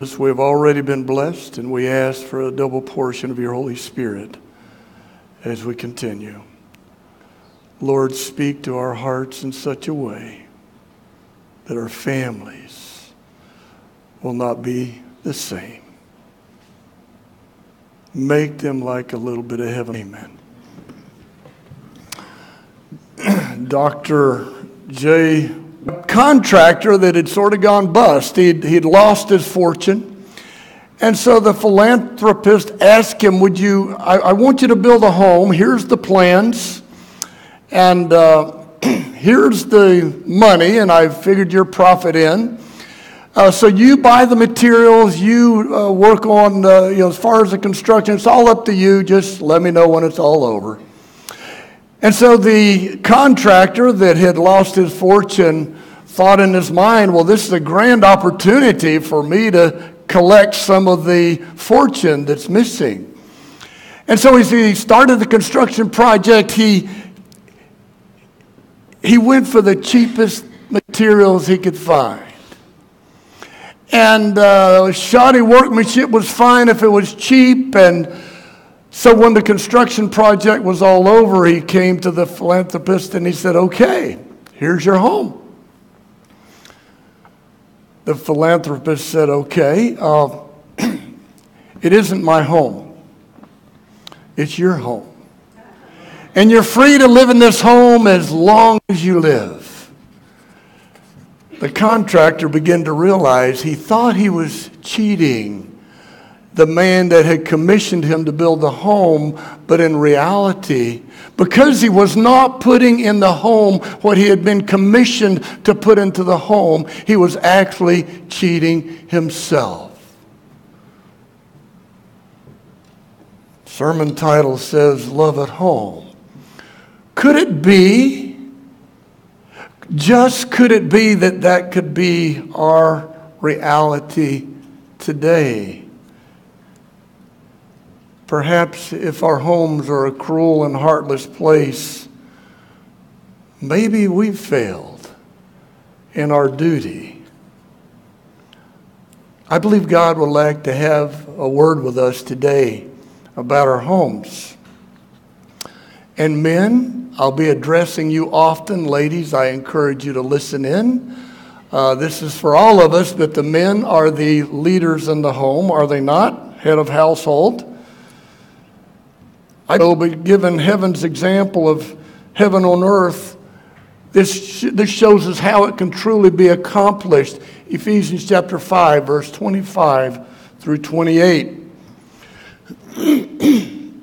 We have already been blessed, and we ask for a double portion of your Holy Spirit as we continue. Lord, speak to our hearts in such a way that our families will not be the same. Make them like a little bit of heaven. Amen. Dr. J. Contractor that had sort of gone bust. He'd lost his fortune. And so the philanthropist asked him, I want you to build a home. Here's the plans. And here's the money, and I figured your profit in. So you buy the materials, you work on, as far as the construction, it's all up to you. Just let me know when it's all over. And so the contractor that had lost his fortune thought in his mind, well, this is a grand opportunity for me to collect some of the fortune that's missing. And so as he started the construction project, he went for the cheapest materials he could find. And shoddy workmanship was fine if it was cheap. And so when the construction project was all over, he came to the philanthropist and he said, okay, here's your home. The philanthropist said, okay, it isn't my home. It's your home. And you're free to live in this home as long as you live. The contractor began to realize he thought he was cheating the man that had commissioned him to build the home, but in reality, because he was not putting in the home what he had been commissioned to put into the home, he was actually cheating himself. Sermon title says, Love at Home. Could it be that could be our reality today? Perhaps if our homes are a cruel and heartless place, maybe we've failed in our duty. I believe God would like to have a word with us today about our homes. And men, I'll be addressing you often. Ladies, I encourage you to listen in. This is for all of us, but the men are the leaders in the home, are they not? Head of household. I will be given heaven's example of heaven on earth. This shows us how it can truly be accomplished. Ephesians chapter 5, verse 25 through 28. It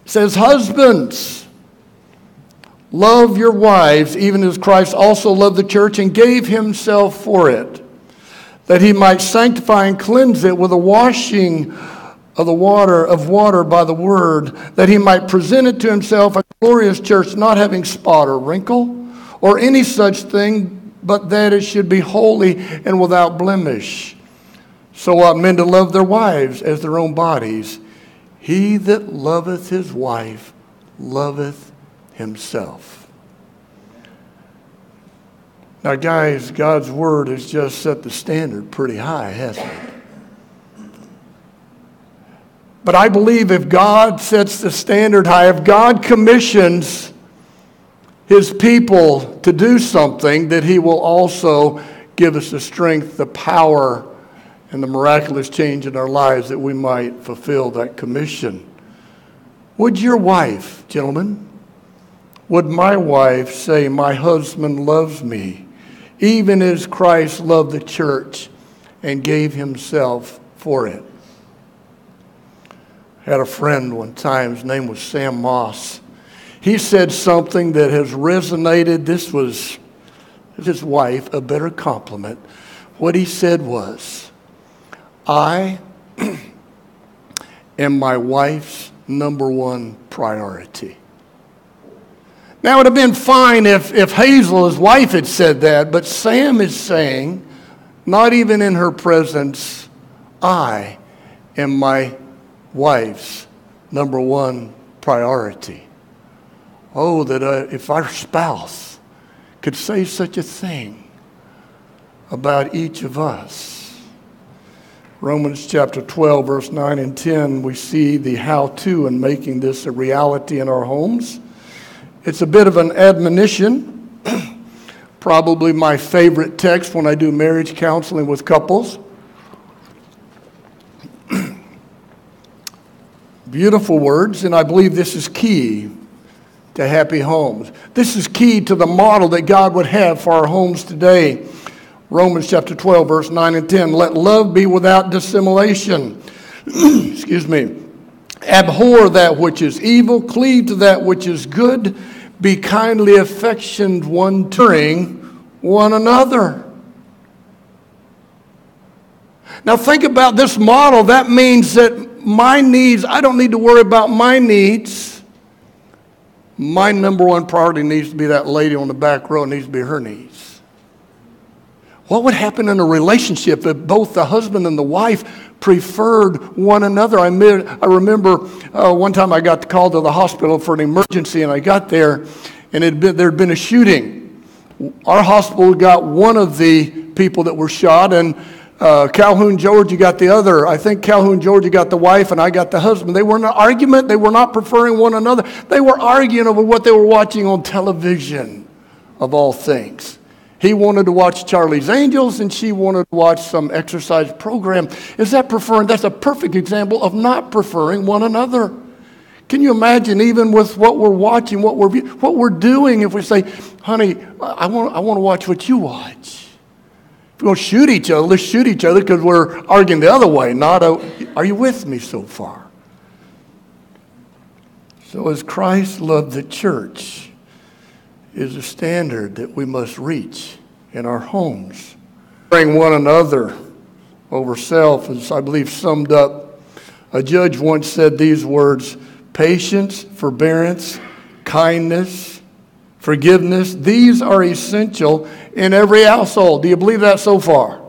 says, husbands, love your wives, even as Christ also loved the church and gave himself for it, that he might sanctify and cleanse it with a washing of water by the word, that he might present it to himself a glorious church, not having spot or wrinkle or any such thing, but that it should be holy and without blemish. So ought men to love their wives as their own bodies. He that loveth his wife loveth himself. Now, guys, God's word has just set the standard pretty high, hasn't it? But I believe if God sets the standard high, if God commissions his people to do something, that he will also give us the strength, the power, and the miraculous change in our lives that we might fulfill that commission. Would your wife, gentlemen, would my wife say, my husband loves me, even as Christ loved the church and gave himself for it? I had a friend one time, his name was Sam Moss. He said something that has resonated. This was his wife, a better compliment. What he said was, I am my wife's number one priority. Now, it would have been fine if Hazel, his wife, had said that, but Sam is saying, not even in her presence, I am my wife's number one priority. Oh, that if our spouse could say such a thing about each of us. Romans chapter 12, verse 9 and 10, we see the how-to in making this a reality in our homes. It's a bit of an admonition, probably my favorite text when I do marriage counseling with couples. Beautiful words, and I believe this is key to happy homes. This is key to the model that God would have for our homes today. Romans chapter 12, verse 9 and 10. Let love be without dissimulation. Excuse me. Abhor that which is evil, cleave to that which is good, be kindly affectioned one to one another. Now think about this model. That means that my needs, I don't need to worry about my needs. My number one priority needs to be that lady on the back row. It needs to be her needs. What would happen in a relationship if both the husband and the wife preferred one another? I remember one time I got called to the hospital for an emergency, and I got there, and there had been a shooting. Our hospital got one of the people that were shot, and Calhoun, Georgia got the other. I think Calhoun, Georgia got the wife, and I got the husband. They were in an argument. They were not preferring one another. They were arguing over what they were watching on television, of all things. He wanted to watch Charlie's Angels, and she wanted to watch some exercise program. Is that preferring? That's a perfect example of not preferring one another. Can you imagine, even with what we're watching, what we're doing, if we say, honey, I want to watch what you watch. If we're going to shoot each other, let's shoot each other because we're arguing the other way. Are you with me so far? So as Christ loved the church, is a standard that we must reach in our homes. Bring one another over self, as I believe summed up. A judge once said these words: patience, forbearance, kindness, forgiveness. These are essential in every household. Do you believe that so far?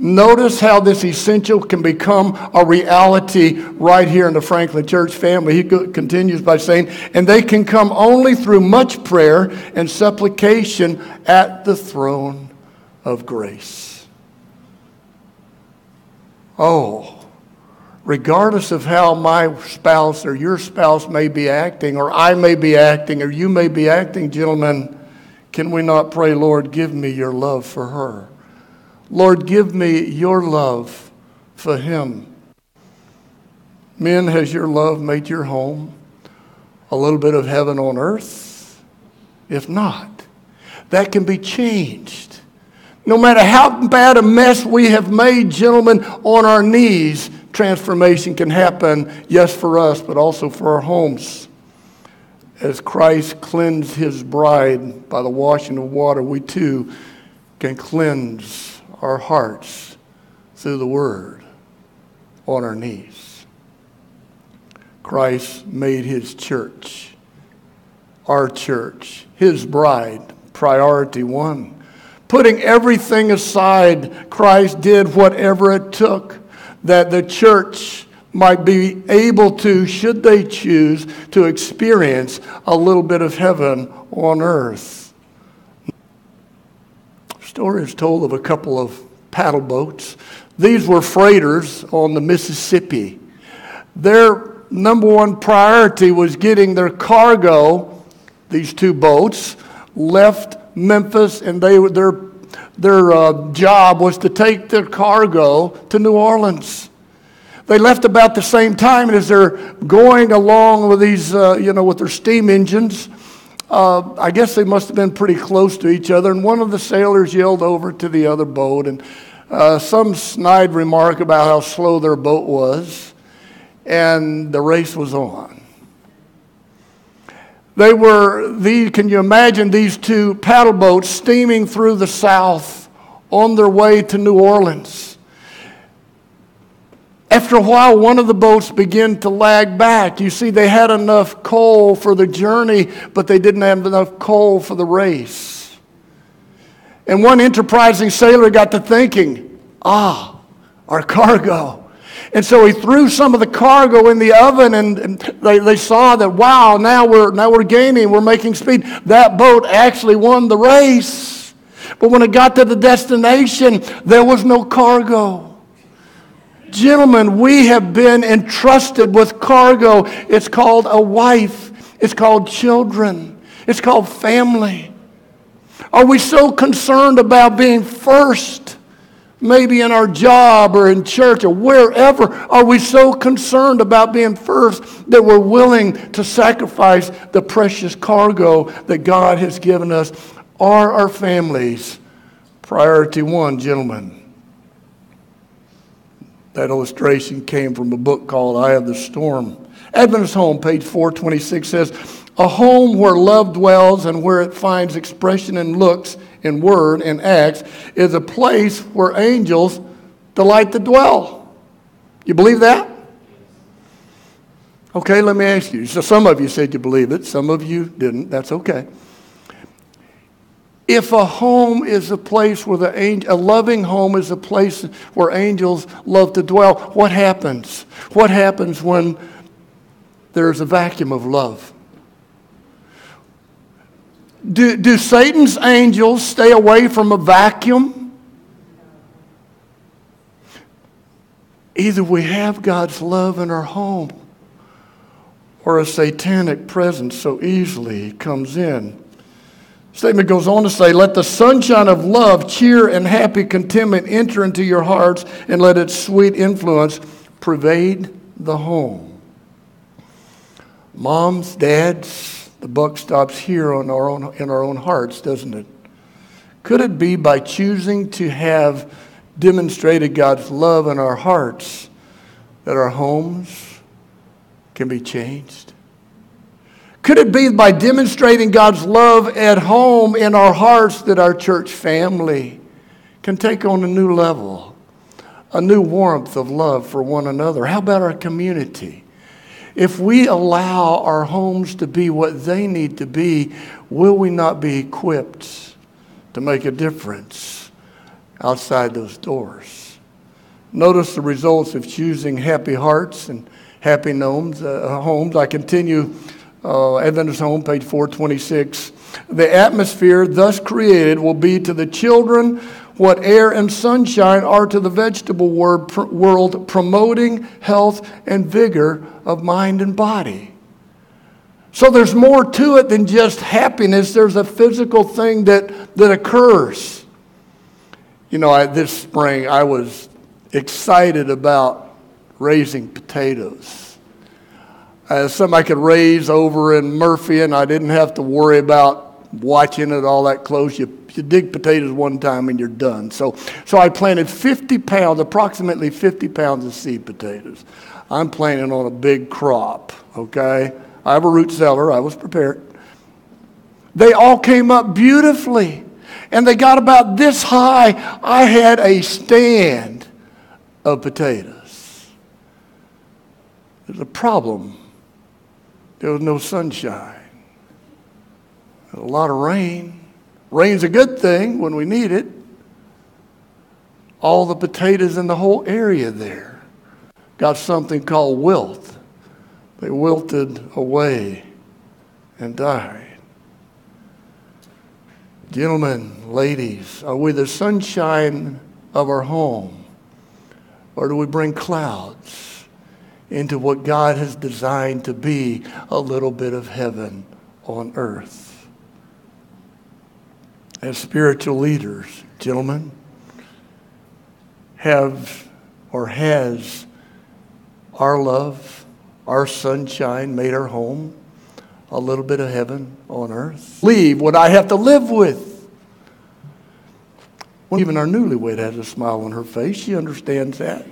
Notice how this essential can become a reality right here in the Franklin Church family. He continues by saying, and they can come only through much prayer and supplication at the throne of grace. Oh, regardless of how my spouse or your spouse may be acting, or I may be acting, or you may be acting, gentlemen, can we not pray, Lord, give me your love for her? Lord, give me your love for him. Men, has your love made your home a little bit of heaven on earth? If not, that can be changed. No matter how bad a mess we have made, gentlemen, on our knees, transformation can happen, yes, for us, but also for our homes. As Christ cleansed his bride by the washing of water, we too can cleanse our hearts through the word on our knees. Christ made his church, our church, his bride, priority one. Putting everything aside, Christ did whatever it took that the church might be able to, should they choose, to experience a little bit of heaven on earth. Story is told of a couple of paddle boats. These were freighters on the Mississippi. Their number one priority was getting their cargo. These two boats left Memphis, and their job was to take their cargo to New Orleans. They left about the same time, and as they're going along with these, with their steam engines, I guess they must have been pretty close to each other, and one of the sailors yelled over to the other boat, and some snide remark about how slow their boat was, and the race was on. Can you imagine these two paddle boats steaming through the South on their way to New Orleans? After a while, one of the boats began to lag back. You see, they had enough coal for the journey, but they didn't have enough coal for the race. And one enterprising sailor got to thinking, our cargo. And so he threw some of the cargo in the oven, and they saw that, wow, now we're gaining, we're making speed. That boat actually won the race. But when it got to the destination, there was no cargo. Gentlemen, we have been entrusted with cargo. It's called a wife. It's called children. It's called family. Are we so concerned about being first, maybe in our job or in church or wherever? Are we so concerned about being first that we're willing to sacrifice the precious cargo that God has given us? Are our families priority one, gentlemen? That illustration came from a book called Eye of the Storm. Adventist Home, page 426 says, a home where love dwells and where it finds expression in looks, in word, and acts is a place where angels delight to dwell. You believe that? Okay, let me ask you. So some of you said you believe it. Some of you didn't. That's okay. If a home is a place where a loving home is a place where angels love to dwell, what happens? What happens when there's a vacuum of love? Do Satan's angels stay away from a vacuum? Either we have God's love in our home, or a satanic presence so easily comes in. Statement goes on to say, let the sunshine of love, cheer, and happy contentment enter into your hearts, and let its sweet influence pervade the home. Moms, dads, the buck stops here in our own hearts, doesn't it? Could it be by choosing to have demonstrated God's love in our hearts that our homes can be changed? Could it be by demonstrating God's love at home in our hearts that our church family can take on a new level, a new warmth of love for one another? How about our community? If we allow our homes to be what they need to be, will we not be equipped to make a difference outside those doors? Notice the results of choosing happy hearts and happy homes. I continue. Adventist Home, page 426. The atmosphere thus created will be to the children what air and sunshine are to the vegetable world, promoting health and vigor of mind and body. So there's more to it than just happiness. There's a physical thing that occurs. You know, this spring I was excited about raising potatoes. Something I could raise over in Murphy, and I didn't have to worry about watching it all that close. You dig potatoes one time and you're done. So I planted 50 pounds, approximately 50 pounds of seed potatoes. I'm planning on a big crop, okay? I have a root cellar. I was prepared. They all came up beautifully, and they got about this high. I had a stand of potatoes. There's a problem. There was no sunshine. A lot of rain. Rain's a good thing when we need it. All the potatoes in the whole area there got something called wilt. They wilted away and died. Gentlemen, ladies, are we the sunshine of our home, or do we bring clouds into what God has designed to be a little bit of heaven on earth? As spiritual leaders, gentlemen, has our love, our sunshine made our home a little bit of heaven on earth? Leave what I have to live with. Even our newlywed has a smile on her face. She understands that.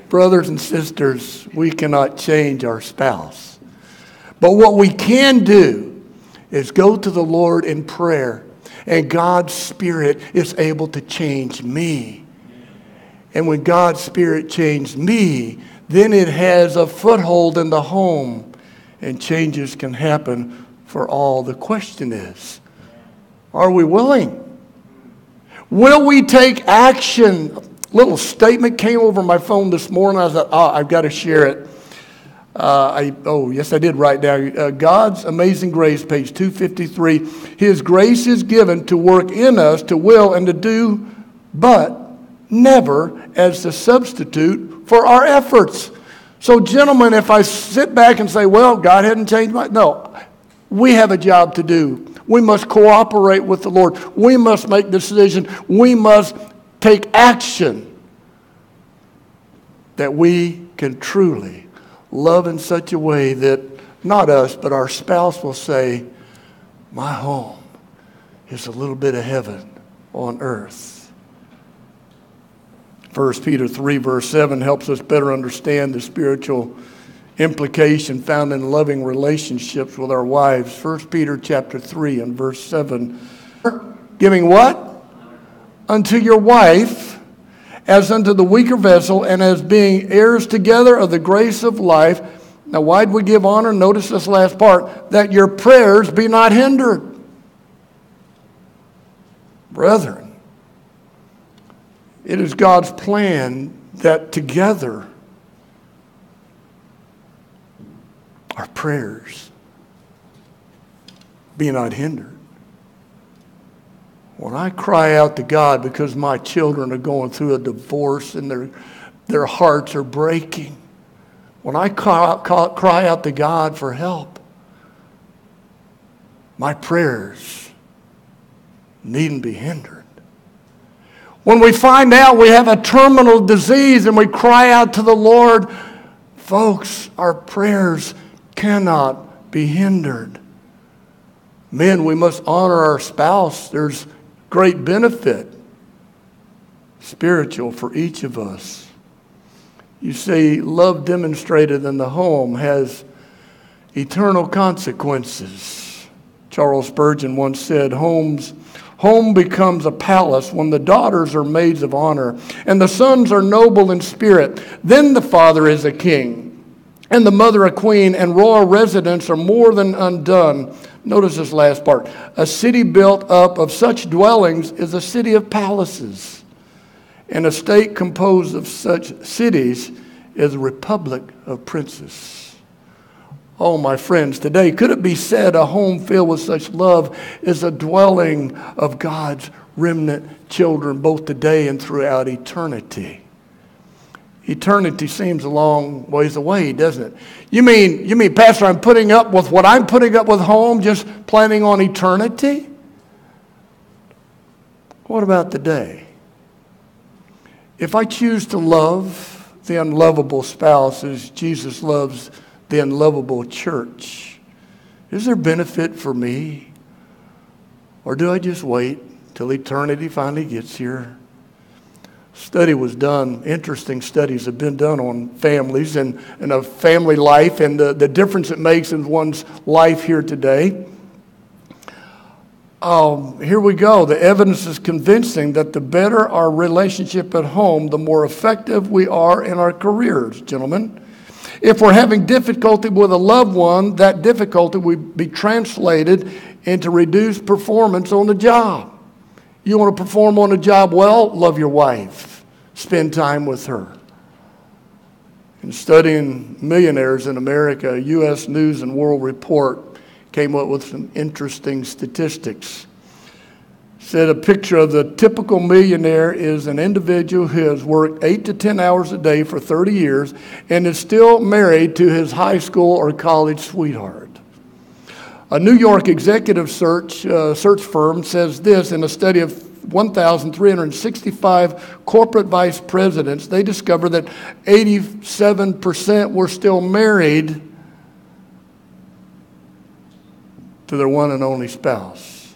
Brothers and sisters, we cannot change our spouse. But what we can do is go to the Lord in prayer, and God's Spirit is able to change me. And when God's Spirit changed me, then it has a foothold in the home, and changes can happen for all. The question is, are we willing? Will we take action? Little statement came over my phone this morning. I thought, I've got to share it. Yes, I did write down. God's Amazing Grace, page 253. His grace is given to work in us to will and to do, but never as the substitute for our efforts. So, gentlemen, if I sit back and say, well, God hadn't changed no, we have a job to do. We must cooperate with the Lord. We must make decisions. We must take action that we can truly love in such a way that not us, but our spouse will say, my home is a little bit of heaven on earth. 1 Peter 3 verse 7 helps us better understand the spiritual implication found in loving relationships with our wives. 1 Peter chapter 3 and verse 7. Giving what? Unto your wife as unto the weaker vessel, and as being heirs together of the grace of life. Now, why do we give honor? Notice this last part, that your prayers be not hindered. Brethren, it is God's plan that together our prayers be not hindered. When I cry out to God because my children are going through a divorce and their hearts are breaking, when I cry out to God for help, my prayers needn't be hindered. When we find out we have a terminal disease and we cry out to the Lord, folks, our prayers cannot be hindered. Men, we must honor our spouse. There's great benefit, spiritual, for each of us. You see, love demonstrated in the home has eternal consequences. Charles Spurgeon once said, home becomes a palace when the daughters are maids of honor and the sons are noble in spirit. Then the father is a king and the mother a queen, and royal residents are more than undone. Notice this last part. A city built up of such dwellings is a city of palaces, and a state composed of such cities is a republic of princes. Oh, my friends, today, could it be said a home filled with such love is a dwelling of God's remnant children, both today and throughout eternity? Eternity seems a long ways away, doesn't it? You mean, Pastor, I'm putting up with what I'm putting up with home, just planning on eternity? What about today? If I choose to love the unlovable spouse as Jesus loves the unlovable church, is there benefit for me? Or do I just wait till eternity finally gets here? Study was done, interesting studies have been done on families and a family life and the difference it makes in one's life here today. Here we go. The evidence is convincing that the better our relationship at home, the more effective we are in our careers, gentlemen. If we're having difficulty with a loved one, that difficulty would be translated into reduced performance on the job. You want to perform on a job well? Love your wife. Spend time with her. In studying millionaires in America, a U.S. News and World Report came up with some interesting statistics. Said a picture of the typical millionaire is an individual who has worked 8 to 10 hours a day for 30 years and is still married to his high school or college sweetheart. A New York executive search firm says this in a study of 1,365 corporate vice presidents. They discovered that 87% were still married to their one and only spouse,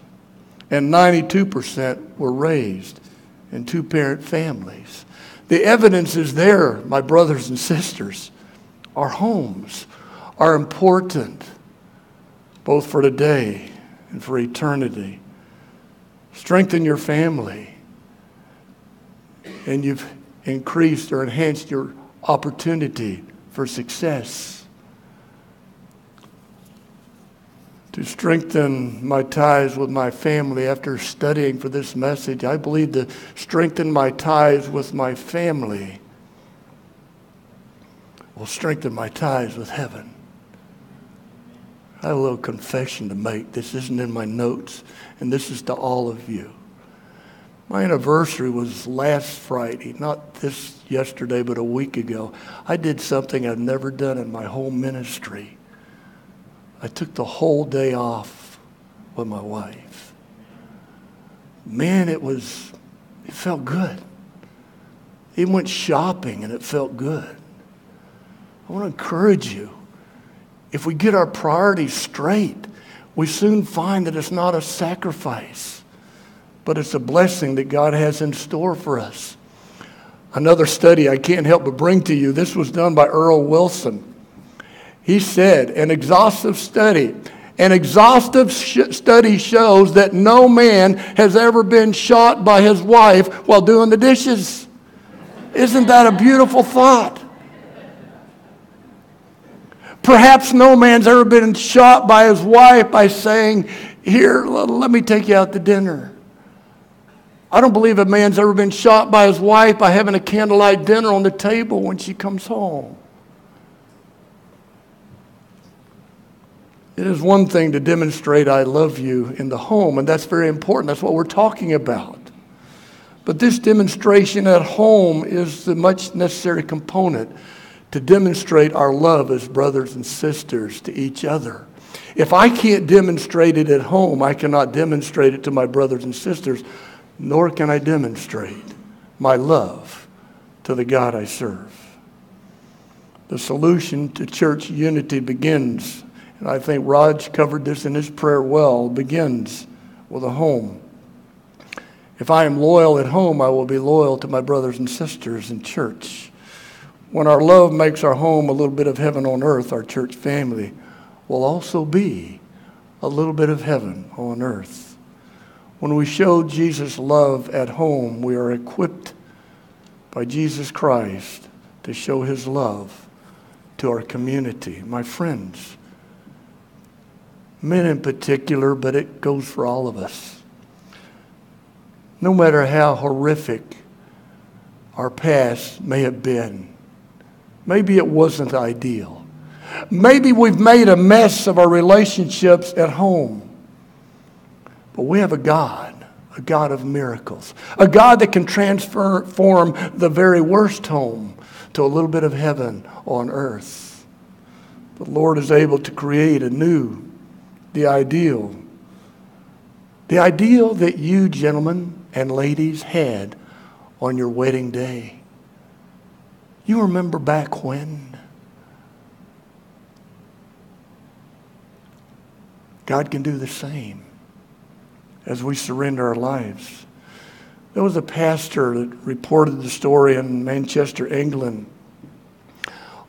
and 92% were raised in two-parent families. The evidence is there, my brothers and sisters. Our homes are important, both for today and for eternity. Strengthen your family, and you've increased or enhanced your opportunity for success. To strengthen my ties with my family after studying for this message, I believe to strengthen my ties with my family will strengthen my ties with heaven. I have a little confession to make. This isn't in my notes, and this is to all of you. My anniversary was last Friday, not this yesterday, but a week ago. I did something I've never done in my whole ministry. I took the whole day off with my wife. Man, it felt good. Even went shopping and it felt good. I want to encourage you. If we get our priorities straight, we soon find that it's not a sacrifice, but it's a blessing that God has in store for us. Another study I can't help but bring to you. This was done by Earl Wilson. He said, an exhaustive study shows that no man has ever been shot by his wife while doing the dishes. Isn't that a beautiful thought? Perhaps no man's ever been shot by his wife by saying, here, let me take you out to dinner. I don't believe a man's ever been shot by his wife by having a candlelight dinner on the table when she comes home. It is one thing to demonstrate I love you in the home, and that's very important. That's what we're talking about. But this demonstration at home is the much necessary component to demonstrate our love as brothers and sisters to each other. If I can't demonstrate it at home, I cannot demonstrate it to my brothers and sisters, nor can I demonstrate my love to the God I serve. The solution to church unity begins, and I think Raj covered this in his prayer well, begins with a home. If I am loyal at home, I will be loyal to my brothers and sisters in church. When our love makes our home a little bit of heaven on earth, our church family will also be a little bit of heaven on earth. When we show Jesus' love at home, we are equipped by Jesus Christ to show his love to our community. My friends, men in particular, but it goes for all of us. No matter how horrific our past may have been, maybe it wasn't ideal. Maybe we've made a mess of our relationships at home. But we have a God of miracles, a God that can transform the very worst home to a little bit of heaven on earth. The Lord is able to create anew the ideal that you, gentlemen and ladies, had on your wedding day. You remember back when? God can do the same as we surrender our lives. There was a pastor that reported the story in Manchester, England.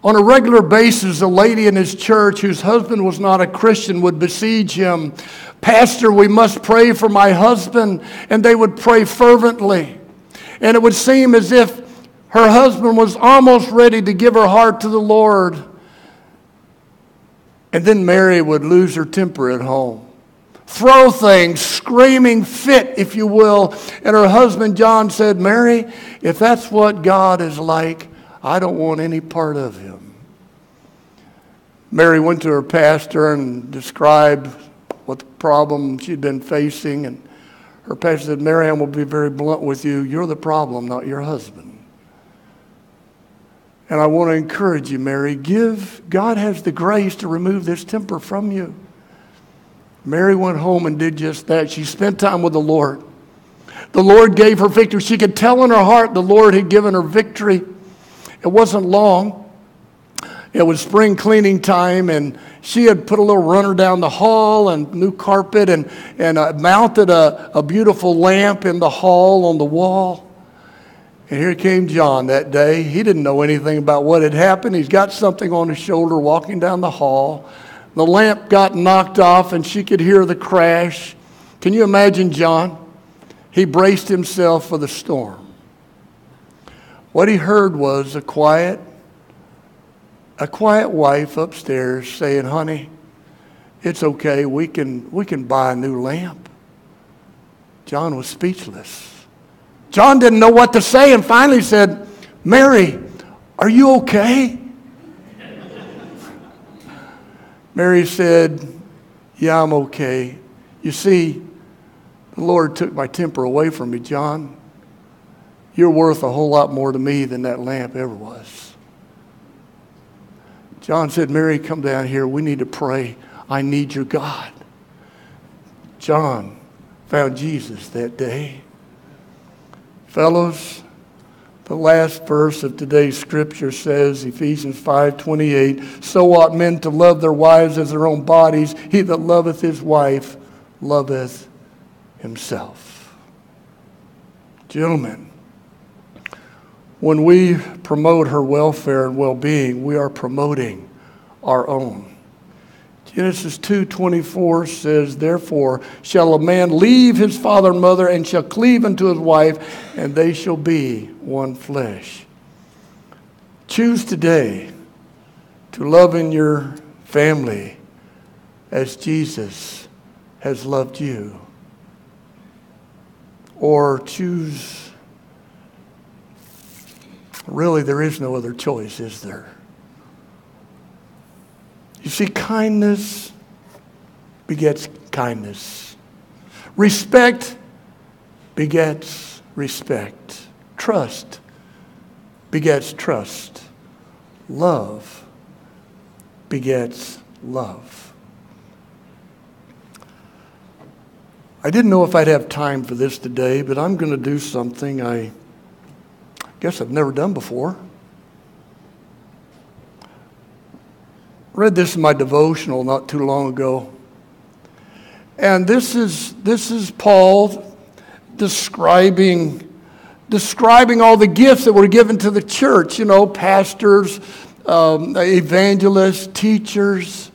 On a regular basis, a lady in his church whose husband was not a Christian would besiege him. Pastor, we must pray for my husband. And they would pray fervently. And it would seem as if her husband was almost ready to give her heart to the Lord. And then Mary would lose her temper at home. Throw things, screaming fit, if you will. And her husband, John, said, Mary, if that's what God is like, I don't want any part of him. Mary went to her pastor and described what the problem she'd been facing. And her pastor said, Mary, I will be very blunt with you. You're the problem, not your husband. And I want to encourage you, Mary, God has the grace to remove this temper from you. Mary went home and did just that. She spent time with the Lord. The Lord gave her victory. She could tell in her heart the Lord had given her victory. It wasn't long. It was spring cleaning time, and she had put a little runner down the hall and new carpet and mounted a beautiful lamp in the hall on the wall. And here came John that day. He didn't know anything about what had happened. He's got something on his shoulder walking down the hall. The lamp got knocked off, and she could hear the crash. Can you imagine John? He braced himself for the storm. What he heard was a quiet wife upstairs saying, honey, it's okay, we can buy a new lamp. John was speechless. John didn't know what to say and finally said, Mary, are you okay? Mary said, yeah, I'm okay. You see, The Lord took my temper away from me. John, you're worth a whole lot more to me than that lamp ever was. John said, Mary, come down here. We need to pray. I need your God. John found Jesus that day. Fellows, the last verse of today's scripture says, Ephesians 5:28, so ought men to love their wives as their own bodies. He that loveth his wife loveth himself. Gentlemen, when we promote her welfare and well-being, we are promoting our own. Genesis 2:24 says, therefore shall a man leave his father and mother and shall cleave unto his wife, and they shall be one flesh. Choose today to love in your family as Jesus has loved you. Or choose, really there is no other choice, is there? You see, kindness begets kindness. Respect begets respect. Trust begets trust. Love begets love. I didn't know if I'd have time for this today, but I'm going to do something I guess I've never done before. Read this in my devotional not too long ago. And this is Paul describing all the gifts that were given to the church, pastors, evangelists, teachers,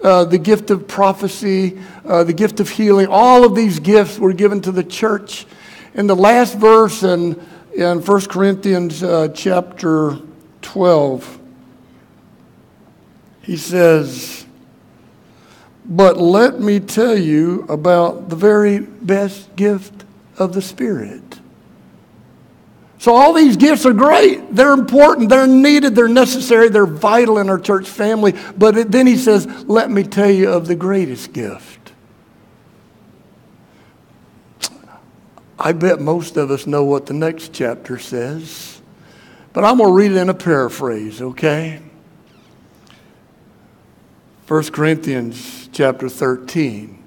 the gift of prophecy, the gift of healing. All of these gifts were given to the church. In the last verse in 1 Corinthians chapter 12, he says, but let me tell you about the very best gift of the Spirit. So all these gifts are great. They're important. They're needed. They're necessary. They're vital in our church family. But then he says, let me tell you of the greatest gift. I bet most of us know what the next chapter says. But I'm going to read it in a paraphrase, okay? 1 Corinthians chapter 13.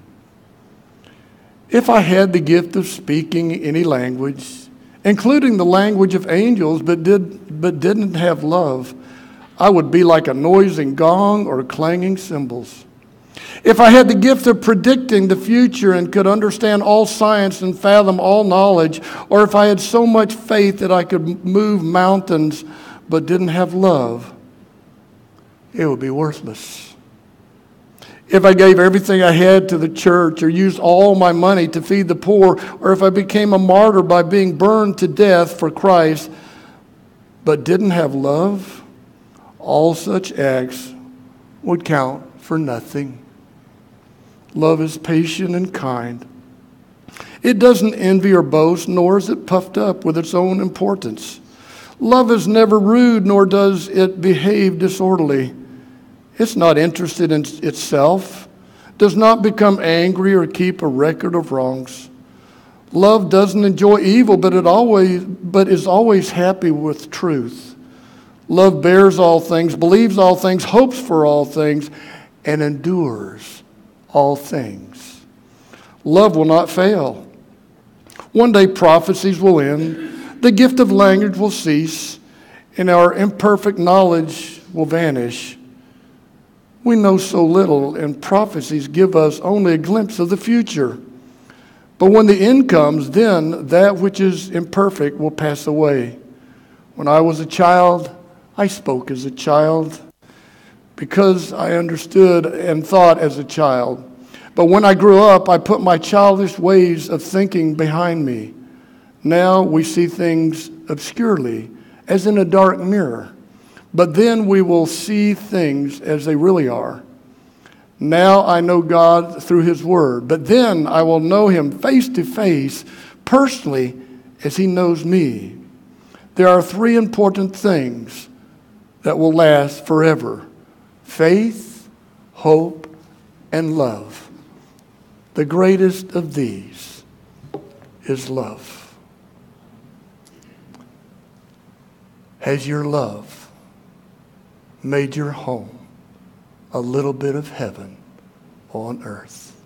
If I had the gift of speaking any language, including the language of angels, but didn't have love, I would be like a noising gong or clanging cymbals. If I had the gift of predicting the future and could understand all science and fathom all knowledge, or if I had so much faith that I could move mountains but didn't have love, it would be worthless. If I gave everything I had to the church or used all my money to feed the poor, or if I became a martyr by being burned to death for Christ, but didn't have love, all such acts would count for nothing. Love is patient and kind. It doesn't envy or boast, nor is it puffed up with its own importance. Love is never rude, nor does it behave disorderly. It's not interested in itself, does not become angry or keep a record of wrongs. Love doesn't enjoy evil, but is always happy with truth. Love bears all things, believes all things, hopes for all things, and endures all things. Love will not fail. One day prophecies will end, the gift of language will cease, and our imperfect knowledge will vanish. We know so little, and prophecies give us only a glimpse of the future. But when the end comes, then that which is imperfect will pass away. When I was a child, I spoke as a child because I understood and thought as a child. But when I grew up, I put my childish ways of thinking behind me. Now we see things obscurely, as in a dark mirror. But then we will see things as they really are. Now I know God through his word, but then I will know him face to face, personally, as he knows me. There are three important things that will last forever: faith, hope, and love. The greatest of these is love. Has your love made your home a little bit of heaven on earth?